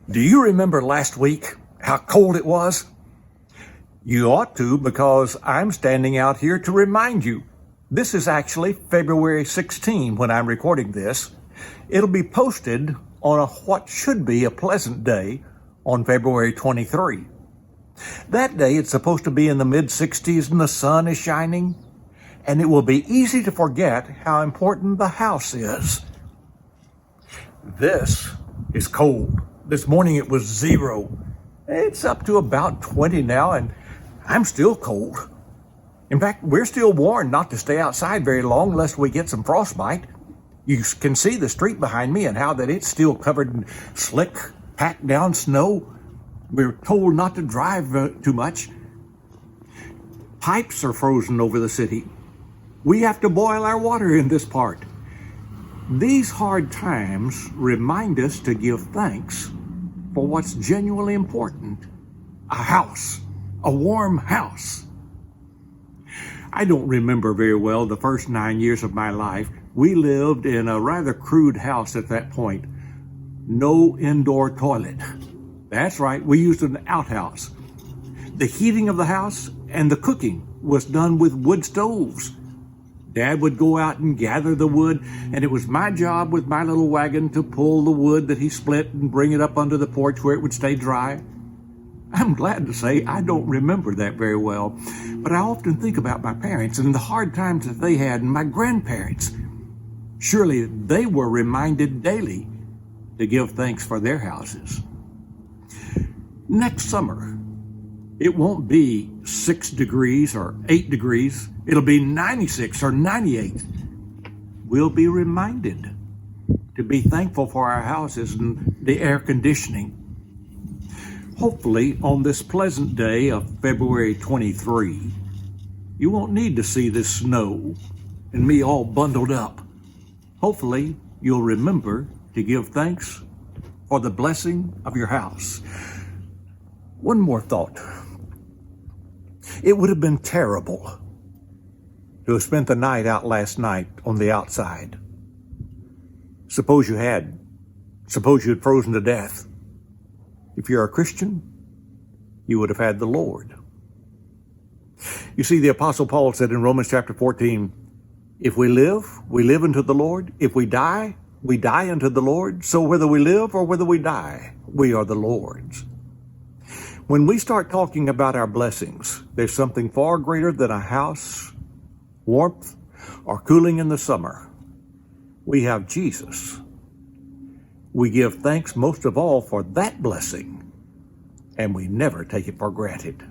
Do you remember last week how cold it was? You ought to, because I'm standing out here to remind you. This is actually February 16 when I'm recording this. It'll be posted on what should be a pleasant day on February 23. That day it's supposed to be in the mid-60s and the sun is shining, and it will be easy to forget how important the house is. This is cold. This morning it was 0. It's up to about 20 now, and I'm still cold. In fact, we're still warned not to stay outside very long lest we get some frostbite. You can see the street behind me and how that it's still covered in slick, packed down snow. We're told not to drive too much. Pipes are frozen over the city. We have to boil our water in this part. These hard times remind us to give thanks for what's genuinely important. A house, a warm house. I don't remember very well the first 9 years of my life. We lived in a rather crude house at that point. No indoor toilet. That's right, we used an outhouse. The heating of the house and the cooking was done with wood stoves. Dad would go out and gather the wood, and it was my job with my little wagon to pull the wood that he split and bring it up under the porch where it would stay dry. I'm glad to say I don't remember that very well, but I often think about my parents and the hard times that they had, and my grandparents. Surely they were reminded daily to give thanks for their houses. Next summer, it won't be 6 degrees or 8 degrees. It'll be 96 or 98. We'll be reminded to be thankful for our houses and the air conditioning. Hopefully, on this pleasant day of February 23, you won't need to see this snow and me all bundled up. Hopefully, you'll remember to give thanks for the blessing of your house. One more thought. It would have been terrible to have spent the night out last night on the outside. Suppose you had. Suppose you had frozen to death. If you're a Christian, you would have had the Lord. You see, the Apostle Paul said in Romans chapter 14, if we live unto the Lord. If we die unto the Lord. So whether we live or whether we die, we are the Lord's. When we start talking about our blessings, there's something far greater than a house, warmth, or cooling in the summer. We have Jesus. We give thanks most of all for that blessing, and we never take it for granted.